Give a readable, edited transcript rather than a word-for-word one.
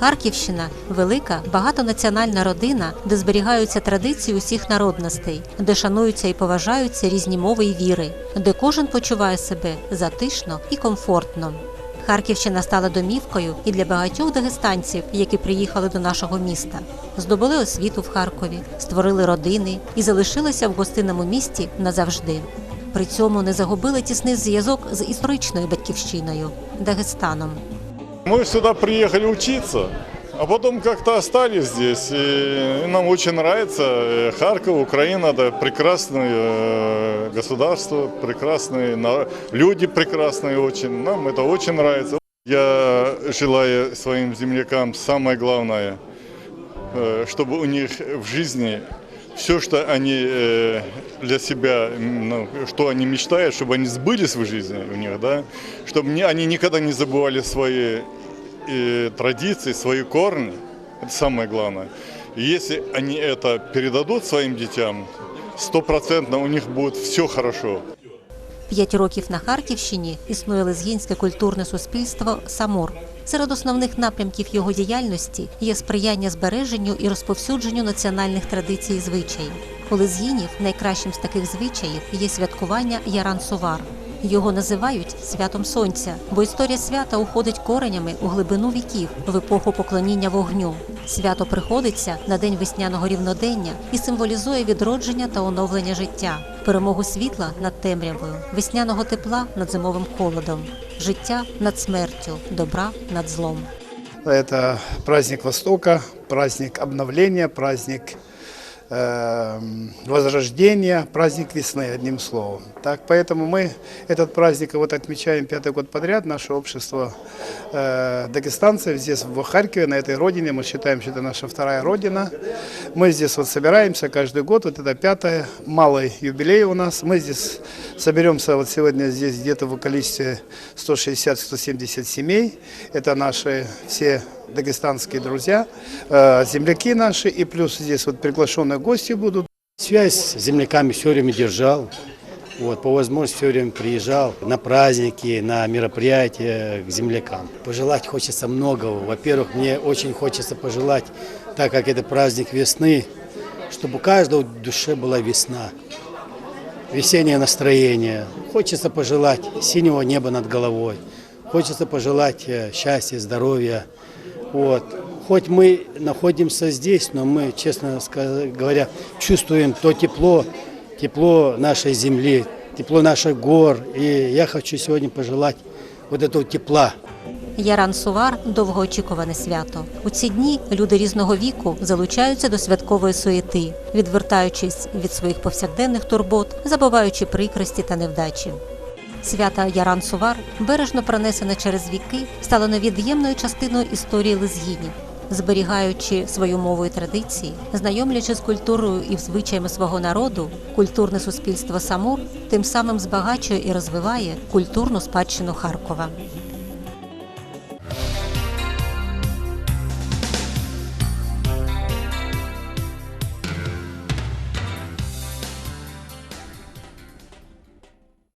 Харківщина – велика, багатонаціональна родина, де зберігаються традиції усіх народностей, де шануються і поважаються різні мови і віри, де кожен почуває себе затишно і комфортно. Харківщина стала домівкою і для багатьох дагестанців, які приїхали до нашого міста. Здобули освіту в Харкові, створили родини і залишилися в гостинному місті назавжди. При цьому не загубили тісний зв'язок з історичною батьківщиною – Дагестаном. Мы сюда приехали учиться, а потом как-то остались здесь. И нам очень нравится Харьков, Украина, это прекрасное государство, прекрасные люди, прекрасные очень. Нам это очень нравится. Я желаю своим землякам самое главное, чтобы у них в жизни все, что они для себя, что они мечтают, чтобы они сбылись в жизни у них, да, чтобы они никогда не забывали свои традиции, свои корни. Это самое главное. И если они это передадут своим детям, 100% у них будет все хорошо. 5 років на Харківщині існує лезгінське культурне суспільство «Самур». Серед основних напрямків його діяльності є сприяння збереженню і розповсюдженню національних традицій і звичаїв. У лезгінів найкращим з таких звичаїв є святкування Яран-Сувар. Його називають «святом сонця», бо історія свята уходить коренями у глибину віків, в епоху поклоніння вогню. Свято приходиться на день весняного рівнодення і символізує відродження та оновлення життя, перемогу світла над темрявою, весняного тепла над зимовим холодом, життя над смертю, добра над злом. Это праздник Востока, праздник обновления, праздник возрождения, праздник весны, одним словом. Так, поэтому мы этот праздник вот отмечаем 5-й год подряд. Наше общество дагестанцев здесь, в Харькове, на этой родине, мы считаем, что это наша вторая родина. Мы здесь вот собираемся каждый год, вот это 5-й, малый юбилей у нас. Мы здесь соберемся вот сегодня здесь где-то в количестве 160-170 семей. Это наши все дагестанские друзья, земляки наши, и плюс здесь вот приглашенные гости будут. Связь с земляками все время держал, вот, по возможности все время приезжал на праздники, на мероприятия к землякам. Пожелать хочется многого. Во-первых, мне очень хочется пожелать, так как это праздник весны, чтобы у каждого в душе была весна, весеннее настроение. Хочется пожелать синего неба над головой, хочется пожелать счастья, здоровья. Вот. Хоть мы находимся здесь, но мы, честно говоря, чувствуем то тепло нашей земли, тепло наших гор. И я хочу сегодня пожелать вот этого тепла. Яран-Сувар – довгоочікуване свято. У ці дні люди різного віку залучаються до святкової суєти, відвертаючись від своїх повсякденних турбот, забуваючи прикрості та невдачі. Свято Яран-Сувар, бережно пронесене через віки, стало невід'ємною частиною історії лезгінів. Зберігаючи свою мову і традиції, знайомлячи з культурою і звичаями свого народу, культурне суспільство «Самур» тим самим збагачує і розвиває культурну спадщину Харкова.